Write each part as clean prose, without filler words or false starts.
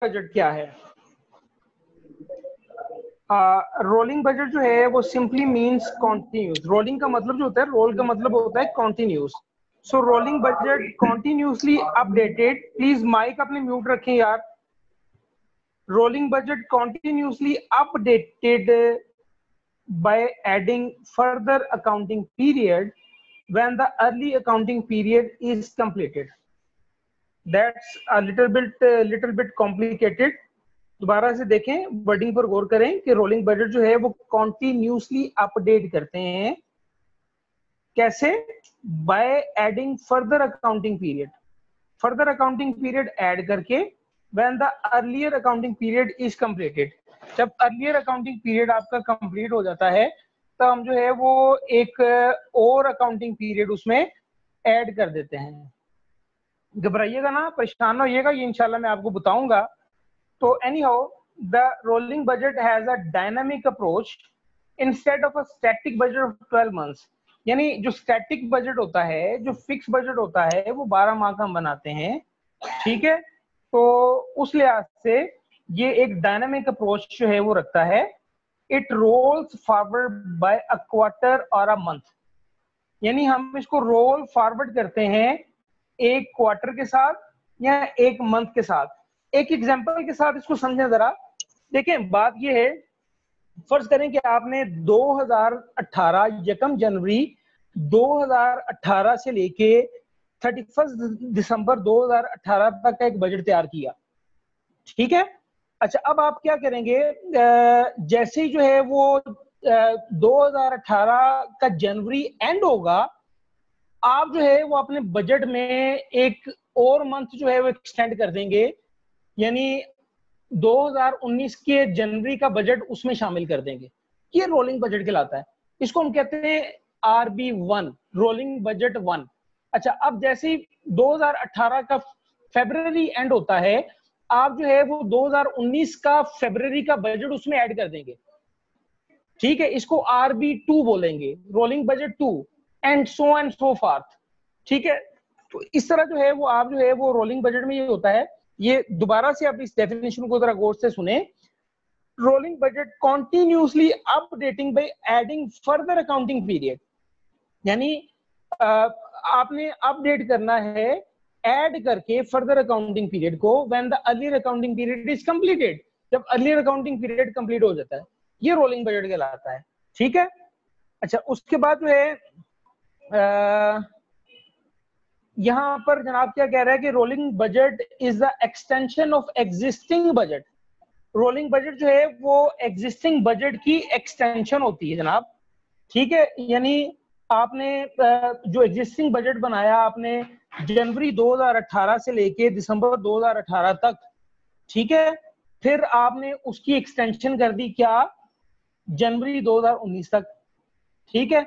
Budget क्या है? Rolling budget जो है वो सिंपली मींस कॉन्टिन्यूस। रोलिंग का मतलब जो होता है, रोल का मतलब होता है continuous. So rolling budget continuously updated. Please mic अपने म्यूट रखें यार। Rolling budget continuously updated by adding further accounting period when the early accounting period is completed. That's a little bit complicated. दोबारा से देखें, वर्डिंग पर गौर करें कि rolling budget जो है वो कॉन्टिन्यूसली अपडेट करते हैं। कैसे? By adding further accounting period. Further accounting period add करके when the earlier accounting period is completed. जब अर्लियर अकाउंटिंग पीरियड आपका कंप्लीट हो जाता है तो हम जो है वो एक और अकाउंटिंग पीरियड उसमें ऐड कर देते हैं। घबराइएगा ना, परेशान ना होइएगा, ये इंशाल्लाह मैं आपको बताऊंगा। तो any how, the rolling budget has a dynamic approach instead of a static budget of 12 months. यानी जो स्टैटिक बजट होता है, जो फिक्स बजट होता है, वो 12 माह का हम बनाते हैं, ठीक है। तो उस लिहाज से ये एक डायनामिक अप्रोच जो है वो रखता है। It rolls forward by a quarter और अ मंथ। यानी हम इसको रोल फॉरवर्ड करते हैं एक क्वार्टर के साथ या एक मंथ के साथ। एक एग्जांपल के साथ इसको समझें जरा। देखें, बात ये है, फर्ज करें कि आपने 2018 यकम जनवरी 2018 से लेके 31 दिसंबर 2018 तक का एक बजट तैयार किया, ठीक है। अच्छा, अब आप क्या करेंगे, जैसे ही जो है वो 2018 का जनवरी एंड होगा, आप जो है वो अपने बजट में एक और मंथ जो है वो एक्सटेंड कर देंगे, यानी 2019 के जनवरी का बजट उसमें शामिल कर देंगे। ये रोलिंग बजट कहलाता है। इसको हम कहते हैं RB1, रोलिंग बजट 1। अच्छा, अब जैसे ही 2018 का फरवरी एंड होता है, आप जो है वो 2019 का फरवरी का बजट उसमें ऐड कर देंगे, ठीक है। इसको RB2 बोलेंगे, rolling budget 2, and so forth, ठीक है। तो इस तरह जो है वो आप जो है वो रोलिंग बजट में ये होता है। ये दोबारा से आप इस डेफिनेशन को जरा गौर से सुने। Rolling budget continuously updating bye adding further accounting period. यानी आपने अपडेट करना है ऐड करके फर्दर अकाउंटिंग पीरियड को when the earlier accounting period is completed. जब अर्लियर अकाउंटिंग पीरियड कंप्लीट हो जाता है, ये रोलिंग बजट कहलाता है, ठीक है। अच्छा, उसके बाद जो है यहां पर जनाब क्या कह रहा है कि rolling budget is the extension of existing budget. Rolling budget जो है वो एग्जिस्टिंग बजट की एक्सटेंशन होती है जनाब, ठीक है। यानी आपने जो एग्जिस्टिंग बजट बनाया आपने जनवरी 2018 से लेके दिसंबर 2018 तक, ठीक है, फिर आपने उसकी एक्सटेंशन कर दी क्या, जनवरी 2019 तक, ठीक है,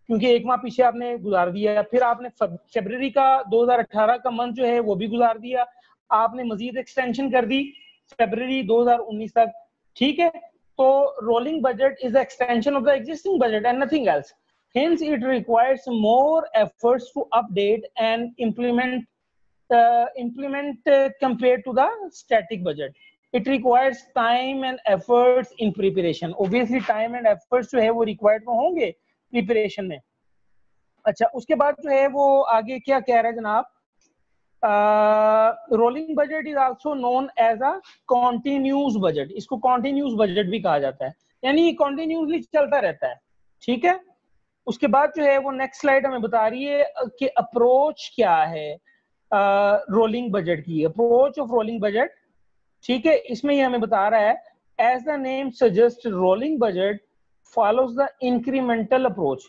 क्योंकि एक माह पीछे आपने गुजार दिया। फिर आपने फरवरी का 2018 का मंथ जो है वो भी गुजार दिया, आपने मजीद एक्सटेंशन कर दी फरवरी 2019 तक, ठीक है। तो rolling budget is extension of the existing budget and nothing else. Hence, it requires more efforts to update and implement compared to the static budget. It requires time and efforts in preparation. Obviously, time and efforts जो है वो required तो होंगे preparation में। अच्छा, उसके बाद जो है वो आगे क्या कह रहे हैं जनाब, rolling budget is also known as a continuous budget. इसको कॉन्टिन्यूस बजट भी कहा जाता है, यानी कॉन्टिन्यूसली चलता रहता है, ठीक है। उसके बाद जो है वो नेक्स्ट स्लाइड हमें बता रही है कि अप्रोच क्या है रोलिंग बजट की, अप्रोच ऑफ रोलिंग बजट, ठीक है। इसमें ये हमें बता रहा है, as the name suggest rolling budget follows the incremental approach.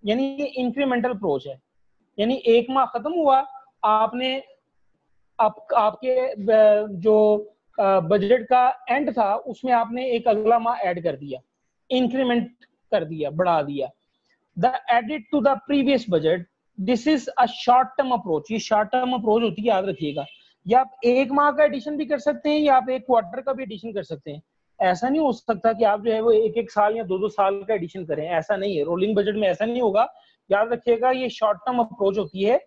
यानी ये इंक्रीमेंटल अप्रोच है, यानी एक माह खत्म हुआ, आपने आपके जो बजट का एंड था उसमें आपने एक अगला माह ऐड कर दिया, इंक्रीमेंट कर दिया, बढ़ा दिया। The added to the previous budget, this is a short term approach। ये शॉर्ट टर्म अप्रोच होती है, याद रखिएगा। या आप एक माह का एडिशन भी कर सकते हैं या आप एक क्वार्टर का भी एडिशन कर सकते हैं। ऐसा नहीं हो सकता कि आप जो है वो एक एक साल या दो दो साल का एडिशन करें, ऐसा नहीं है। रोलिंग बजट में ऐसा नहीं होगा, याद रखिएगा। ये शॉर्ट टर्म अप्रोच होती है।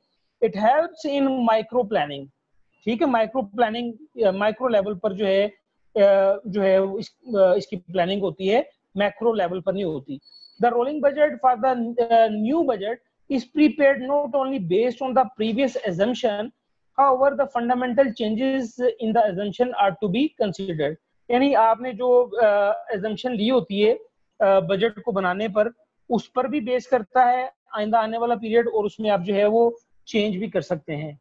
It helps in micro planning. ठीक है, माइक्रो प्लानिंग, माइक्रो लेवल पर जो है इसकी प्लानिंग होती है, मैक्रो लेवल पर नहीं होती। The rolling budget for the new budget is prepared not only based on the previous assumption, however the fundamental changes in the assumption are to be considered। यानी आपने जो assumption ली होती है बजट को बनाने पर, उस पर भी बेस करता है आइंदा आने वाला पीरियड, और उसमें आप जो है वो चेंज भी कर सकते हैं।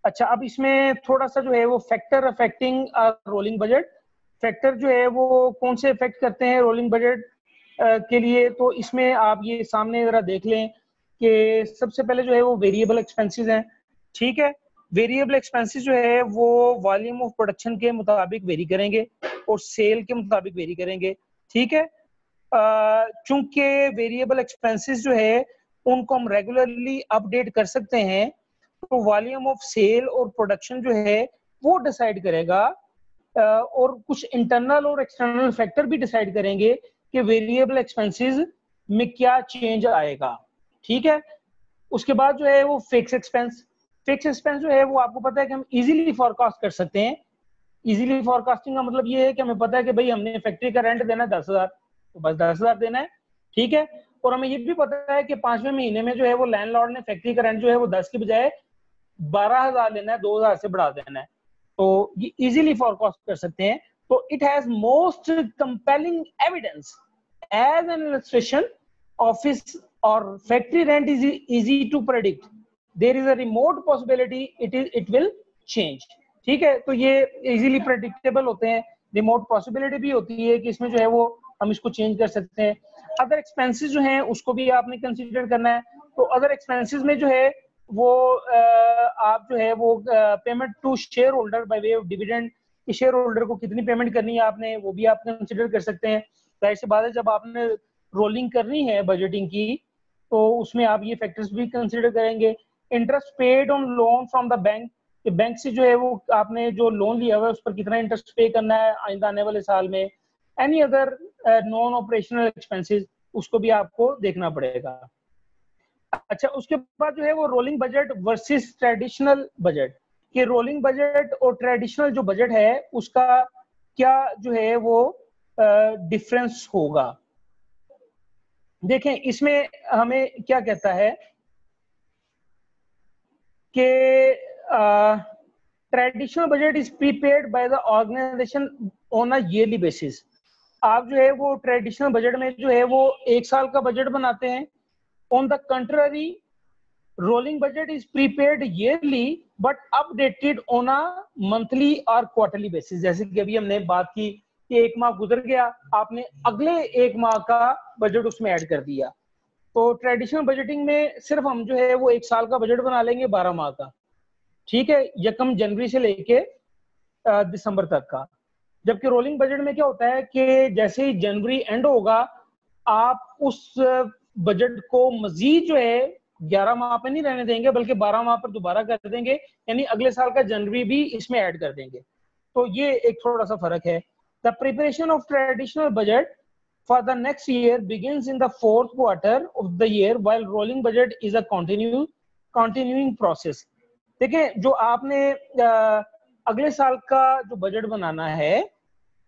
अच्छा, अब इसमें थोड़ा सा जो है वो factor affecting rolling budget, factor जो है वो कौन से इफेक्ट करते हैं रोलिंग बजट के लिए, तो इसमें आप ये सामने जरा देख लें कि सबसे पहले जो है वो वेरिएबल एक्सपेंसेस हैं। ठीक है, वेरिएबल एक्सपेंसेस जो है वो वॉल्यूम ऑफ प्रोडक्शन के मुताबिक वेरी करेंगे और सेल के मुताबिक वेरी करेंगे। ठीक है, चूंकि वेरिएबल एक्सपेंसेस जो है उनको हम रेगुलरली अपडेट कर सकते हैं, तो वॉल्यूम ऑफ सेल और प्रोडक्शन जो है वो डिसाइड करेगा, और कुछ इंटरनल और एक्सटर्नल फैक्टर भी डिसाइड करेंगे कि वेरिएबल एक्सपेंसेस में क्या चेंज आएगा। ठीक है, उसके बाद जो है वो फिक्स एक्सपेंस, फिक्स एक्सपेंस जो है वो आपको पता है कि हम इजीली फॉरकास्ट कर सकते हैं। इजीली फॉरकास्टिंग का मतलब ये है कि हमें पता है कि भाई हमने फैक्ट्री का रेंट देना है 10,000, तो बस 10,000 देना है। ठीक है, और हमें ये भी पता है कि 5वें महीने में जो है वो लैंडलॉर्ड ने फैक्ट्री का रेंट जो है वो 10 की बजाय 12,000 लेना है, 2,000 से बढ़ा देना है, तो ये इजीली फॉरकास्ट कर सकते हैं। तो it has most compelling evidence as an illustration office और factory rent is easy to predict, there is a remote possibility it will change. ठीक है, तो ये इजीली प्रेडिक्टेबल होते हैं, रिमोट पॉसिबिलिटी भी होती है कि इसमें जो है वो हम इसको चेंज कर सकते हैं। अदर एक्सपेंसेस जो हैं उसको भी आपने कंसीडर करना है, तो अदर एक्सपेंसेस में जो है वो आप जो है वो payment to shareholder by way of dividend, कि शेयर होल्डर को कितनी पेमेंट करनी है आपने, वो भी आप कंसीडर कर सकते हैं। जाहिर सी बात है, जब आपने रोलिंग करनी है बजटिंग की, तो उसमें आप ये फैक्टर्स भी कंसीडर करेंगे। Interest paid on loan from the bank, bank से जो है वो आपने जो लोन लिया हुआ है उस पर कितना इंटरेस्ट पे करना है आइंदा आने वाले साल में। Any other non operational expenses, उसको भी आपको देखना पड़ेगा। अच्छा, उसके बाद जो है वो rolling budget versus traditional budget, कि रोलिंग बजट और ट्रेडिशनल जो बजट है उसका क्या जो है वो डिफरेंस होगा। देखें, इसमें हमें क्या कहता है कि traditional budget is prepared by the organisation on a yearly basis. आप जो है वो ट्रेडिशनल बजट में जो है वो 1 साल का बजट बनाते हैं। On the contrary, rolling budget is prepared yearly but updated on a monthly और क्वार्टरली बेसिस। जैसे कि अभी हमने बात की कि 1 माह गुजर गया, आपने अगले 1 माह का बजट उसमें ऐड कर दिया। तो ट्रेडिशनल बजटिंग में सिर्फ हम जो है वो 1 साल का बजट बना लेंगे 12 माह का। ठीक है, 1 जनवरी से लेके दिसंबर तक का। जबकि रोलिंग बजट में क्या होता है कि जैसे ही जनवरी एंड होगा, आप उस बजट को मजीद जो है 11 माह पे नहीं रहने देंगे, बल्कि 12 माह पर दोबारा कर देंगे, यानी अगले साल का जनवरी भी इसमें ऐड कर देंगे। तो ये एक थोड़ा सा फर्क है। The preparation of traditional budget for the next year begins in the 4th quarter of the year, while rolling budget is a continuing process। देखिए, जो आपने अगले साल का जो बजट बनाना है,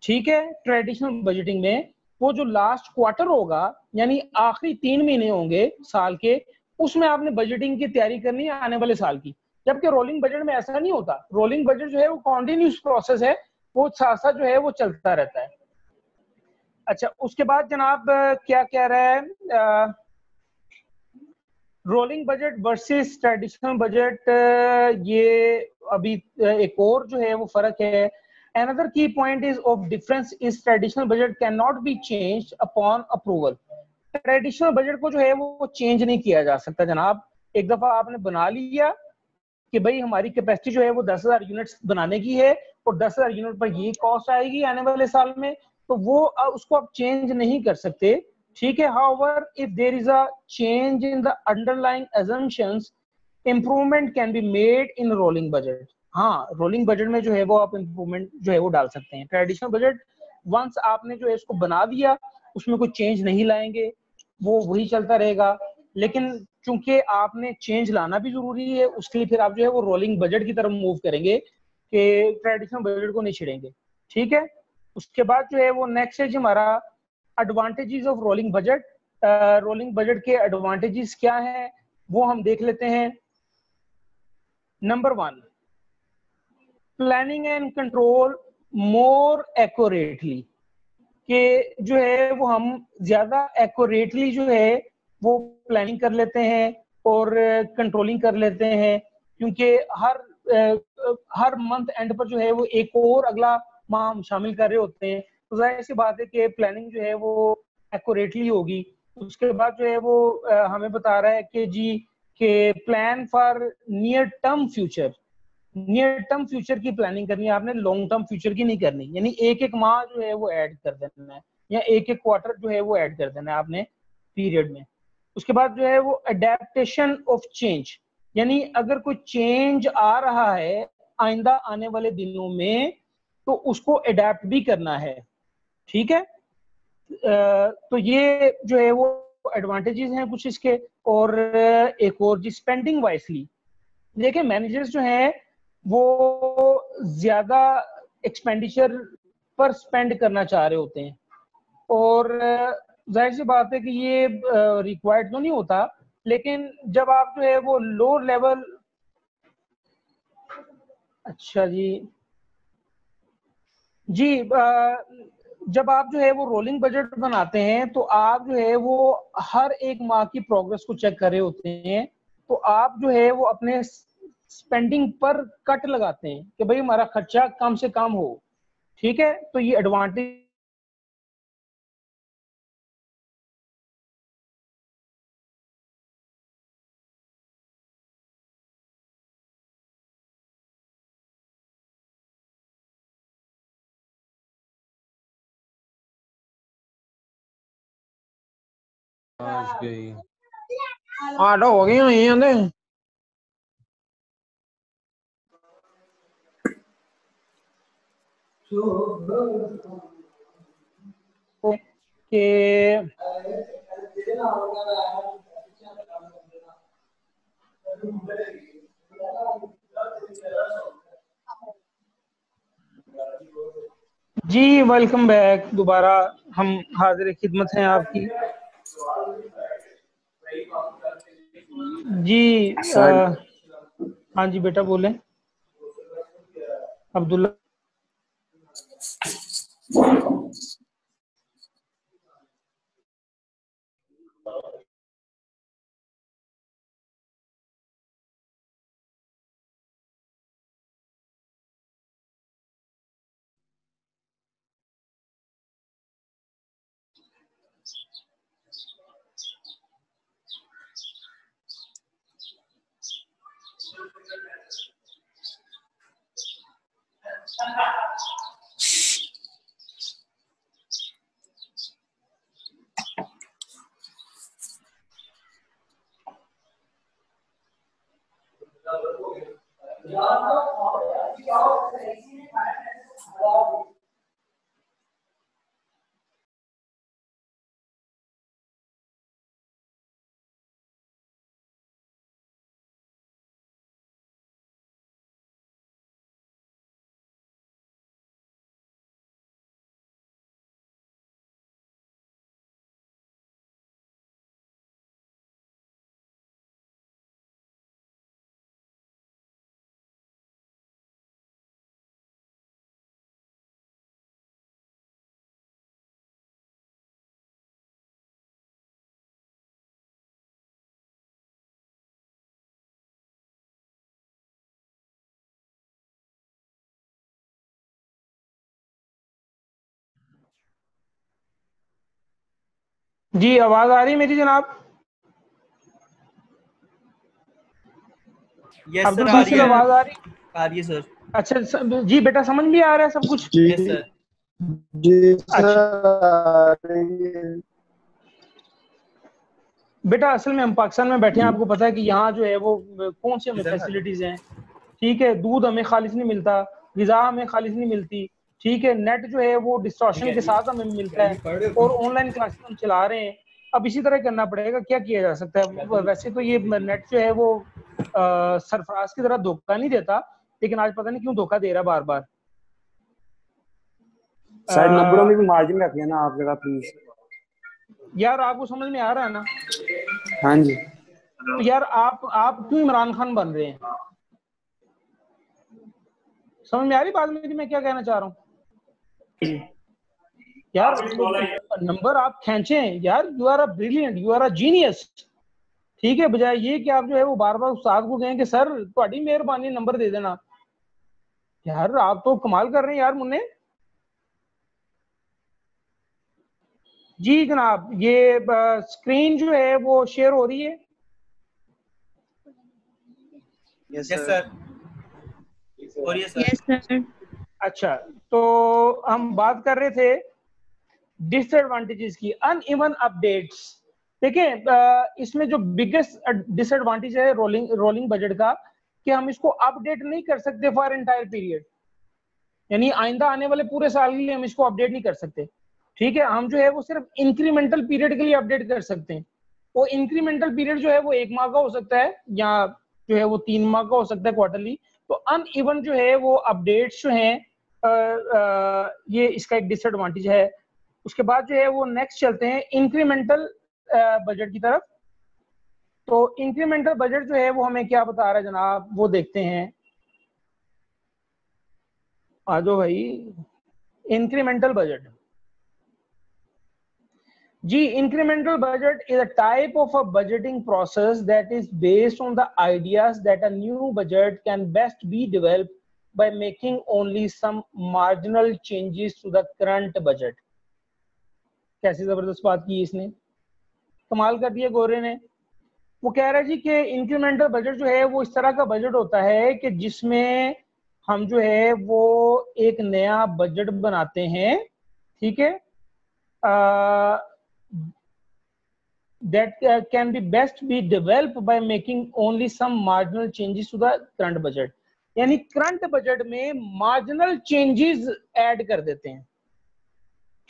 ठीक है, ट्रेडिशनल बजटिंग में वो जो लास्ट क्वार्टर होगा, यानी आखिरी 3 महीने होंगे साल के, उसमें आपने बजटिंग की तैयारी करनी है आने वाले साल की। जबकि रोलिंग बजट में ऐसा नहीं होता। रोलिंग बजट जो है वो कॉन्टिन्यूस प्रोसेस है, वो साथ साथ जो है वो चलता रहता है। अच्छा, उसके बाद जनाब क्या कह रहा है, rolling budget versus traditional budget, ये अभी एक और जो है वो फर्क है। Another key point is of difference is traditional budget cannot be changed upon approval। Traditional budget को जो है वो चेंज नहीं किया जा सकता जनाब। एक दफा आपने बना लिया कि भाई हमारी कैपेसिटी जो है वो 10,000 यूनिट्स बनाने की है और 10,000 यूनिट पर ये कॉस्ट आएगी आने वाले साल में, तो वो उसको आप चेंज नहीं कर सकते। ठीक है, however if there is a change in the underlying assumptions, improvement can be made in rolling budget। हाँ, रोलिंग बजट में जो है वो आप इम्प्रूवमेंट जो है वो डाल सकते हैं। ट्रेडिशनल बजट वंस आपने जो है इसको बना दिया, उसमें कोई चेंज नहीं लाएंगे, वो वही चलता रहेगा। लेकिन चूंकि आपने चेंज लाना भी जरूरी है, उसके लिए फिर आप जो है वो रोलिंग बजट की तरफ मूव करेंगे कि ट्रेडिशनल बजट को नहीं छिड़ेंगे। ठीक है, उसके बाद जो है वो नेक्स्ट है जी हमारा advantages of rolling budget. Rolling budget के एडवांटेजेस क्या हैं वो हम देख लेते हैं। Number 1, planning and control more accurately, कि जो है वो हम ज्यादा एक्यूरेटली जो है वो प्लानिंग कर लेते हैं और कंट्रोलिंग कर लेते हैं, क्योंकि हर मंथ एंड पर जो है वो एक और अगला माह हम शामिल कर रहे होते हैं, तो जाहिर सी बात है कि प्लानिंग जो है वो एक्यूरेटली होगी। उसके बाद जो है वो हमें बता रहा है कि जी कि plan for near term future, near term future की प्लानिंग करनी है आपने, लॉन्ग टर्म फ्यूचर की नहीं करनी। यानी एक एक माह जो है वो ऐड कर देना है या एक एक क्वार्टर जो है वो ऐड कर देना है आपने पीरियड में। उसके बाद जो है वो अडेप्टेशन ऑफ चेंज, यानी अगर कोई चेंज आ रहा है आइंदा आने वाले दिनों में तो उसको अडेप्ट भी करना है। ठीक है, तो ये जो है वो एडवांटेजेस हैं कुछ इसके। और एक और जी स्पेंडिंग वाइसली, देखिए मैनेजर्स जो हैं वो ज्यादा एक्सपेंडिचर पर स्पेंड करना चाह रहे होते हैं, और जाहिर सी बात है कि ये रिक्वायर्ड तो नहीं होता, लेकिन जब आप जो है वो लो लेवल, अच्छा जी जी जब आप जो है वो रोलिंग बजट बनाते हैं तो आप जो है वो हर एक माह की प्रोग्रेस को चेक कर रहे होते हैं, तो आप जो है वो अपने स्पेंडिंग पर कट लगाते हैं कि भाई हमारा खर्चा कम से कम हो। ठीक है, तो ये एडवांटेज। गई 8 हो गई हुई हैं कि जी वेलकम बैक, दोबारा हम हाजिर खिदमत हैं आपकी। जी हाँ जी बेटा बोलें अब्दुल्ला। जी आवाज आ रही है मेरी जनाब? यस अब्दुल सर, आ रही फैसल है, आवाज आ रही? आ रही है सर। अच्छा जी बेटा समझ भी आ रहा है सब कुछ? Yes sir. जी अच्छा सर बेटा असल में हम पाकिस्तान में बैठे हैं, आपको पता है कि यहाँ जो है वो कौन सी हमें फैसिलिटीज हैं। ठीक है, दूध हमें खालिश नहीं मिलता, ग़िज़ा हमें खालिश नहीं मिलती। ठीक है, नेट जो है वो डिस्टॉर्शन के साथ हमें मिलता है, और ऑनलाइन क्लासेस हम चला रहे हैं। अब इसी तरह करना पड़ेगा, क्या किया जा सकता है। वैसे तो ये नेट जो है वो सरफराज की तरह धोखा नहीं देता, लेकिन आज पता नहीं क्यों धोखा दे रहा बार बार। शायद नंबरों में भी मार्जिन रखिए ना आप जगह प्लीज। यार आपको समझ में आ रहा है ना? हाँ जी। तो यार आप क्यों इमरान खान बन रहे हैं? समझ में आ रही बात मेरी, मैं क्या कहना चाह रहा हूँ? यार नंबर आप खींचें यार, you are a brilliant, you are a genius, ठीक है, बजाय ये कि आप जो है वो बार बार उस्ताद को कहें कि सर थोड़ी मेहरबानी नंबर दे देना। यार आप तो कमाल कर रहे हैं यार मुन्ने जी। जनाब ये स्क्रीन जो है वो शेयर हो रही है? Yes sir. Yes sir. अच्छा, तो हम बात कर रहे थे डिसएडवांटेजेस की, अनइवन अपडेट्स। देखिए इसमें जो बिगेस्ट डिसएडवांटेज है रोलिंग बजट का, कि हम इसको अपडेट नहीं कर सकते फॉर एंटायर पीरियड, यानी आइंदा आने वाले पूरे साल के लिए हम इसको अपडेट नहीं कर सकते, ठीक है। हम जो है वो सिर्फ इंक्रीमेंटल पीरियड के लिए अपडेट कर सकते हैं। वो इंक्रीमेंटल पीरियड जो है वो 1 माह का हो सकता है, या जो है वो 3 माह का हो सकता है, क्वार्टरली। तो अनइवन जो है वो अपडेट्स जो हैं, ये इसका एक डिसएडवांटेज है। उसके बाद जो है वो नेक्स्ट चलते हैं इंक्रीमेंटल बजट की तरफ। तो इंक्रीमेंटल बजट जो है वो हमें क्या बता रहा है जनाब, वो देखते हैं। आ जाओ भाई, इंक्रीमेंटल बजट जी। Incremental budget is a type of a budgeting process that is based on the ideas that a new budget can best be developed by making only some marginal changes to the current budget। कैसी जबरदस्त बात की इसने, कमाल कर दिया गोरे ने। वो कह रहा है जी कि इंक्रीमेंटल बजट जो है वो इस तरह का बजट होता है कि जिसमें हम जो है वो एक नया बजट बनाते हैं, ठीक है, that can be best be developed by making only some marginal changes to the current budget। यानी करंट बजट में मार्जिनल चेंजेस ऐड कर देते हैं,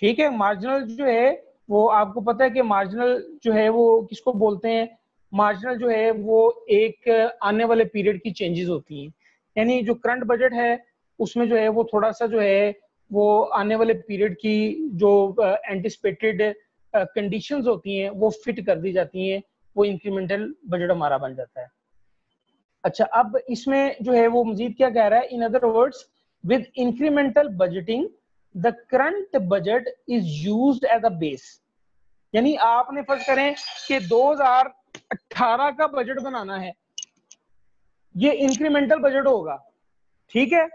ठीक है। मार्जिनल जो है वो आपको पता है कि मार्जिनल जो है वो किसको बोलते हैं? मार्जिनल जो है वो एक आने वाले पीरियड की चेंजेस होती हैं, यानी जो करंट बजट है उसमें जो है वो थोड़ा सा जो है वो आने वाले पीरियड की जो एंटिसिपेटेड कंडीशंस होती हैं वो फिट कर दी जाती हैं, वो इंक्रीमेंटल बजट हमारा बन जाता है। अच्छा, अब इसमें जो है वो मजीद क्या कह रहा है, in other words with incremental budgeting the current budget is used as a base. यानी आपने फर्ज करें कि 2018 का बजट बनाना है, ये इंक्रीमेंटल बजट होगा, ठीक है,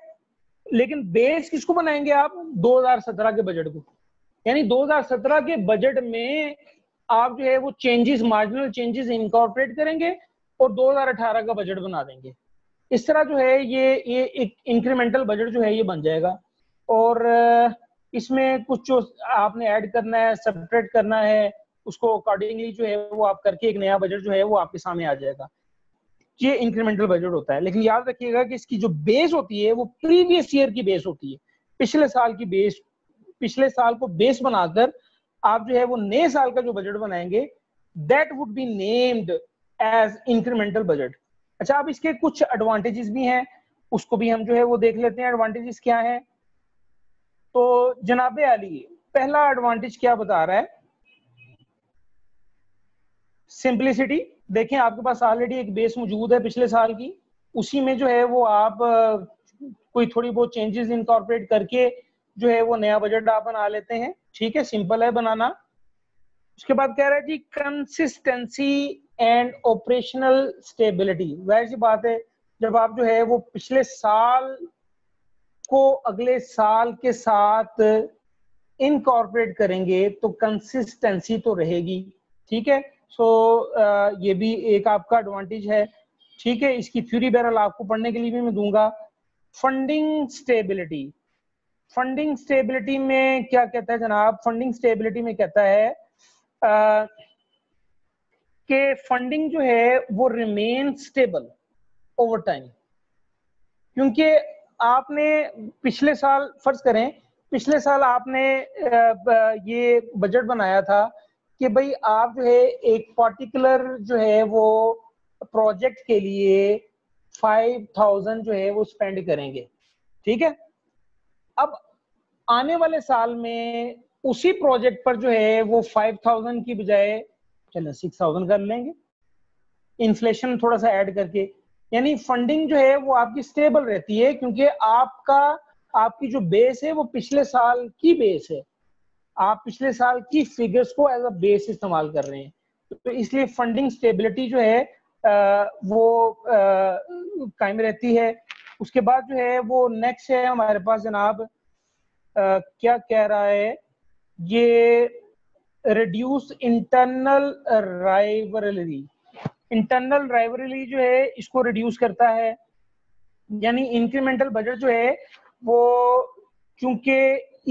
लेकिन बेस किसको बनाएंगे आप? 2017 के बजट को। यानी 2017 के बजट में आप जो है वो चेंजेस, मार्जिनल चेंजेस इनकॉर्पोरेट करेंगे और 2018 का बजट बना देंगे। इस तरह जो है ये एक इंक्रीमेंटल बजट जो है ये बन जाएगा। और इसमें कुछ जो आपने ऐड करना है, सब्ट्रैक्ट करना है, उसको अकॉर्डिंगली जो है वो आप करके एक नया बजट जो है वो आपके सामने आ जाएगा। ये इंक्रीमेंटल बजट होता है। लेकिन याद रखिएगा कि इसकी जो बेस होती है वो प्रीवियस ईयर की बेस होती है, पिछले साल की बेस। पिछले साल को बेस बनाकर आप जो है वो नए साल का जो बजट बनाएंगे, that would be named as incremental budget. अच्छा, अब इसके कुछ एडवांटेजेस भी हैं, उसको भी हम जो है वो देख लेते हैं। एडवांटेजेस क्या है? तो जनाब अली, पहला एडवांटेज क्या बता रहा है? सिंपलिसिटी। देखें आपके पास ऑलरेडी एक बेस मौजूद है पिछले साल की, उसी में जो है वो आप कोई थोड़ी बहुत चेंजेस इनकॉर्पोरेट करके जो है वो नया बजट आप बना लेते हैं, ठीक है, सिंपल है बनाना। उसके बाद कह रहा है जी कंसिस्टेंसी एंड ऑपरेशनल स्टेबिलिटी। वैसी बात है, जब आप जो है वो पिछले साल को अगले साल के साथ इनकॉर्पोरेट करेंगे तो कंसिस्टेंसी तो रहेगी, ठीक है। सो ये भी एक आपका एडवांटेज है, ठीक है। इसकी थ्योरी बहरहाल आपको पढ़ने के लिए भी मैं दूंगा। Funding stability. फंडिंग स्टेबिलिटी में क्या कहता है जनाब? फंडिंग स्टेबिलिटी में कहता है कि फंडिंग जो है वो रिमेन स्टेबल ओवर टाइम। क्योंकि आपने पिछले साल, फर्ज करें पिछले साल आपने ये बजट बनाया था कि भाई आप जो है एक पर्टिकुलर जो है वो प्रोजेक्ट के लिए 5000 जो है वो स्पेंड करेंगे, ठीक है। अब आने वाले साल में उसी प्रोजेक्ट पर जो है वो 5000 की बजाय चलो 6000 कर लेंगे, इन्फ्लेशन थोड़ा सा ऐड करके। यानी फंडिंग जो है वो आपकी स्टेबल रहती है, क्योंकि आपकी जो बेस है वो पिछले साल की बेस है, आप पिछले साल की फिगर्स को एज अ बेस इस्तेमाल कर रहे हैं, तो इसलिए फंडिंग स्टेबिलिटी जो है वो कायम रहती है। उसके बाद जो है वो नेक्स्ट है हमारे पास जनाब, क्या कह रहा है ये, reduce internal rivalry. Internal rivalry जो है इसको रिड्यूस करता है, यानी इंक्रीमेंटल बजट जो है वो क्योंकि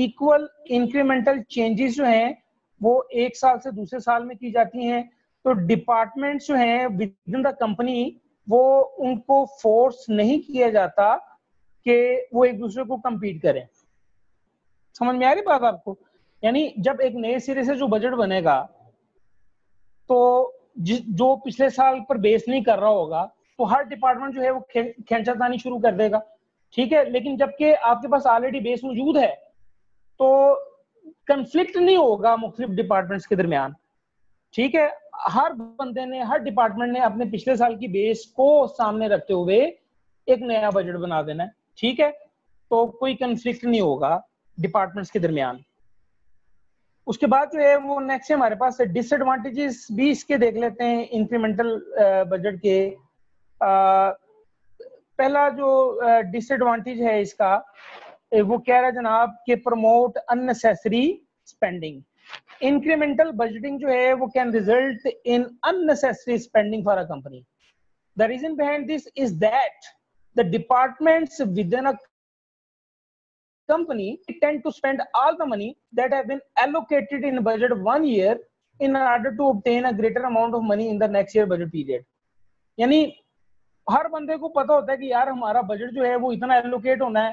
इक्वल इंक्रीमेंटल चेंजेस जो हैं वो एक साल से दूसरे साल में की जाती हैं, तो डिपार्टमेंट्स जो हैं विद इन द कंपनी वो उनको फोर्स नहीं किया जाता कि वो एक दूसरे को compete करें। समझ में आ रही बात आपको? यानी जब एक नए सिरे से जो बजट बनेगा तो जो पिछले साल पर बेस नहीं कर रहा होगा तो हर डिपार्टमेंट जो है वो खींचातानी शुरू कर देगा, ठीक है। लेकिन जबकि आपके पास ऑलरेडी बेस मौजूद है तो कंफ्लिक्ट नहीं होगा मुख्तलिफ डिपार्टमेंट्स के दरमियान, ठीक है। हर बंदे ने, हर डिपार्टमेंट ने अपने पिछले साल की बेस को सामने रखते हुए एक नया बजट बना देना है, ठीक है। तो कोई कंफ्लिक्ट नहीं होगा डिपार्टमेंट्स के दरमियान। उसके बाद जो है वो नेक्स्ट है हमारे पास डिसएडवांटेजेस भी इसके देख लेते हैं इंक्रीमेंटल बजट के। पहला जो डिसएडवांटेज है इसका वो कह रहा है जनाब कि promote unnecessary spending. Incremental budgeting जो है वो can result in unnecessary spending for a company. The reason behind this is that the departments within a company tend to spend all the money that have been allocated in budget 1 year in order to obtain a greater amount of money in the next year budget period। यानी हर बंदे को पता होता है कि यार हमारा budget जो है वो इतना एलोकेट होना है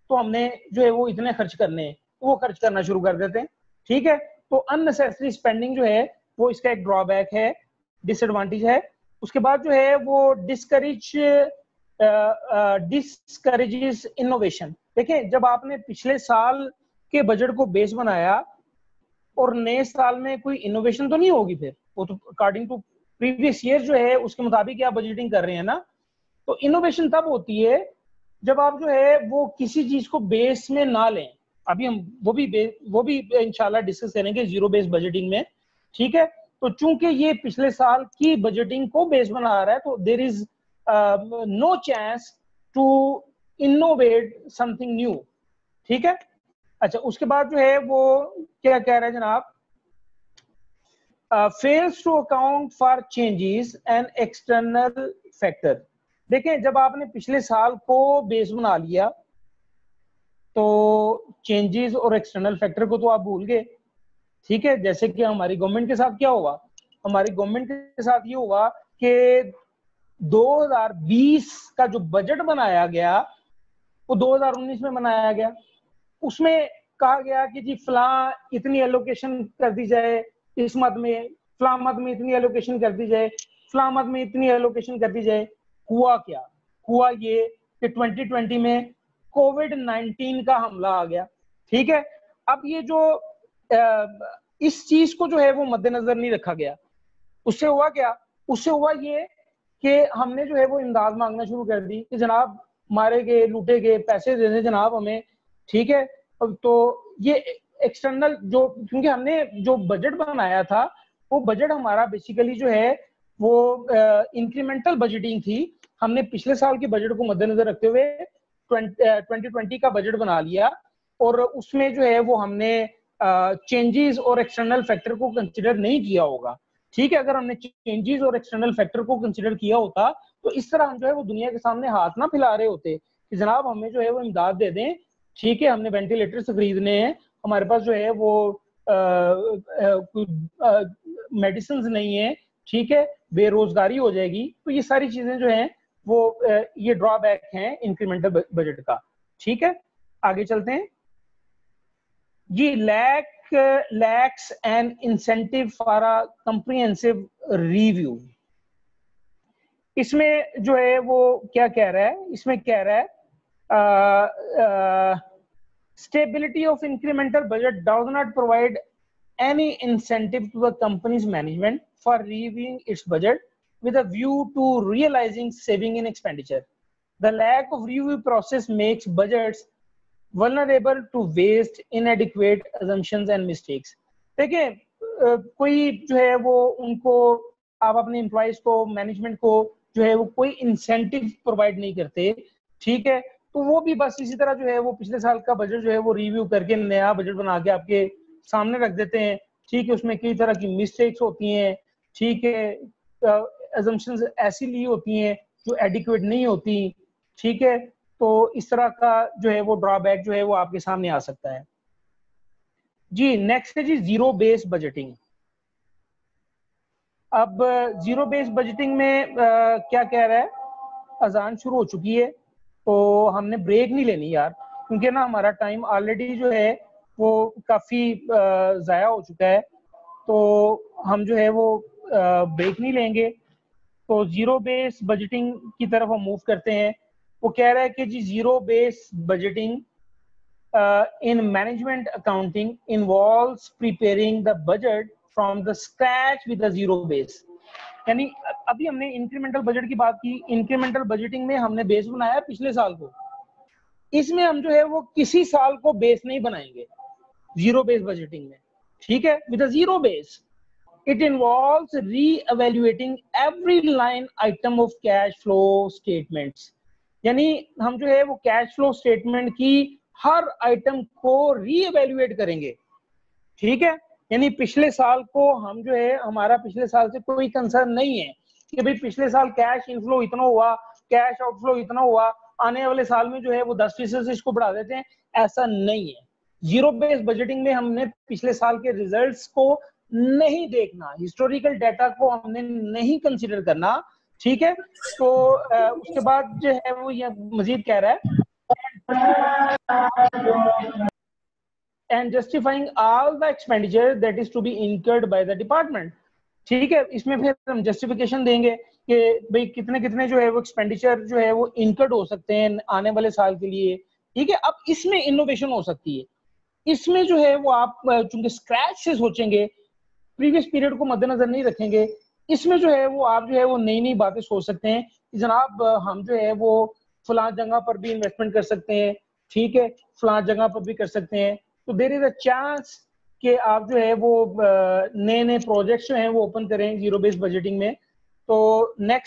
तो हमने जो है वो इतने खर्च करने हैं, वो खर्च करना शुरू कर देते हैं, ठीक है। तो अननेसेसरी स्पेंडिंग जो है वो इसका एक ड्रॉबैक है, डिसएडवांटेज है। उसके बाद जो है वो डिस्करेजेस इनोवेशन। देखिए जब आपने पिछले साल के बजट को बेस बनाया और नए साल में कोई इनोवेशन तो नहीं होगी, फिर वो तो अकॉर्डिंग टू प्रीवियस ईयर जो है उसके मुताबिक आप बजटिंग कर रहे हैं ना। तो इनोवेशन तब होती है जब आप जो है वो किसी चीज को बेस में ना लें। अभी हम वो भी इंशाल्लाह डिस्कस करेंगे जीरो बेस बजटिंग में, ठीक है। तो चूंकि ये पिछले साल की बजटिंग को बेस बना रहा है तो there is no chance to innovate something new, ठीक है। अच्छा उसके बाद जो है वो क्या कह रहे हैं जनाब, fails to account for changes and external factor. देखें जब आपने पिछले साल को बेस बना लिया तो चेंजेस और एक्सटर्नल फैक्टर को तो आप भूल गए, ठीक है। जैसे कि हमारी गवर्नमेंट के साथ क्या हुआ, हमारी गवर्नमेंट के साथ ये हुआ कि 2020 का जो बजट बनाया गया वो 2019 में बनाया गया। उसमें कहा गया कि जी फलां इतनी एलोकेशन कर दी जाए इस मद में, फलां मद में इतनी एलोकेशन कर दी जाए, फलां मद में इतनी एलोकेशन कर दी जाए। हुआ क्या, हुआ ये कि 2020 में कोविड-19 का हमला आ गया, ठीक है। अब ये जो इस चीज को जो है वो मद्देनजर नहीं रखा गया। उससे हुआ क्या, उससे हुआ ये कि हमने जो है वो इमदाद मांगना शुरू कर दी कि जनाब मारे गए, लूटे गए, पैसे दे दें जनाब हमें, ठीक है। तो ये एक्सटर्नल जो, क्योंकि हमने जो बजट बनाया था वो बजट हमारा बेसिकली जो है वो इंक्रीमेंटल बजटिंग थी। हमने पिछले साल के बजट को मद्देनजर रखते हुए 2020 का बजट बना लिया और उसमें जो है वो हमने चेंजेस और एक्सटर्नल फैक्टर को कंसिडर नहीं किया होगा, ठीक है। अगर हमने चेंजेस और एक्सटर्नल फैक्टर को कंसिडर किया होता तो इस तरह हम जो है वो दुनिया के सामने हाथ ना फैला रहे होते कि जनाब हमें जो है वो इमदाद दे दें, ठीक है, हमने वेंटिलेटर्स खरीदने हैं, हमारे पास जो है वो मेडिसिन नहीं है, ठीक है, बेरोजगारी हो जाएगी। तो ये सारी चीजें जो हैं वो ये ड्रॉबैक हैं इंक्रीमेंटल बजट का, ठीक है। आगे चलते हैं। ये lack lacks an incentive for a comprehensive review. इसमें जो है वो क्या कह रहा है, इसमें कह रहा है stability of incremental budget does not provide any incentive to the company's management for reviewing its budget with a view to realizing saving in expenditure. The lack of review process makes budgets vulnerable to waste, inadequate assumptions and mistakes. देखिए कोई जो है वो उनको आप अपने employees को, management को जो है वो कोई इंसेंटिव प्रोवाइड नहीं करते, ठीक है, तो वो भी बस इसी तरह जो है वो पिछले साल का बजट जो है वो रिव्यू करके नया बजट बना के आपके सामने रख देते हैं, ठीक है, उसमें कई तरह की मिस्टेक्स होती हैं, ठीक है, assumptions ऐसी ली होती हैं जो एडिक्वेट नहीं होती, ठीक है, तो इस तरह का जो है वो ड्रॉबैक जो है वो आपके सामने आ सकता है जी। नेक्स्ट है जी जीरो बेस बजटिंग। अब जीरो बेस बजटिंग में क्या कह रहा है, अजान शुरू हो चुकी है तो हमने ब्रेक नहीं लेनी यार, क्योंकि ना हमारा टाइम ऑलरेडी जो है वो काफी जाया हो चुका है, तो हम जो है वो ब्रेक नहीं लेंगे। तो जीरो बेस बजटिंग की तरफ हम मूव करते हैं। वो कह रहा है कि जी zero base budgeting in management accounting involves preparing the budget from the scratch with a zero base. यानी अभी हमने इंक्रीमेंटल बजट की बात की, इंक्रीमेंटल बजटिंग में हमने बेस बनाया पिछले साल को, इसमें हम जो है वो किसी साल को बेस नहीं बनाएंगे जीरो बेस बजटिंग में, ठीक है, with a zero base. It involves re-evaluating every line item of cash flow statements. यानी हम जो है वो कैश फ्लो स्टेटमेंट की हर आइटम को री-एवेल्युएट करेंगे, ठीक है, यानी पिछले साल को हम जो है हमारा पिछले साल से कोई कंसर्न नहीं है कि भाई पिछले साल कैश इनफ्लो इतना हुआ, कैश आउटफ्लो इतना हुआ, आने वाले साल में जो है वो 10% से इसको बढ़ा देते हैं, ऐसा नहीं है। जीरो बेस बजटिंग में हमने पिछले साल के रिजल्ट्स को नहीं देखना, हिस्टोरिकल डाटा को हमने नहीं कंसीडर करना, ठीक है। तो उसके बाद जो है वो ये मजीद कह रहा है and justifying all the expenditure that is to be incurred by the department, ठीक है। इसमें फिर हम जस्टिफिकेशन देंगे कि भाई कितने कितने जो है वो एक्सपेंडिचर जो है वो इनकर्ड हो सकते हैं आने वाले साल के लिए, ठीक है। अब इसमें इनोवेशन हो सकती है, इसमें जो है वो आप चूंकि स्क्रैच से सोचेंगे, प्रीवियस पीरियड को मद्देनजर नहीं रखेंगे, इसमें जो है वो आप जो है वो नई नई बातें सोच सकते हैं कि जनाब हम जो है वो फलां जगह पर भी इन्वेस्टमेंट कर सकते हैं, ठीक है, फलां जगह पर भी कर सकते हैं। तो देयर इज अ चांस कि आप जो है वो नए नए प्रोजेक्ट्स जो हैं वो ओपन करें जीरो बेस बजटिंग में। तो नेक्स्ट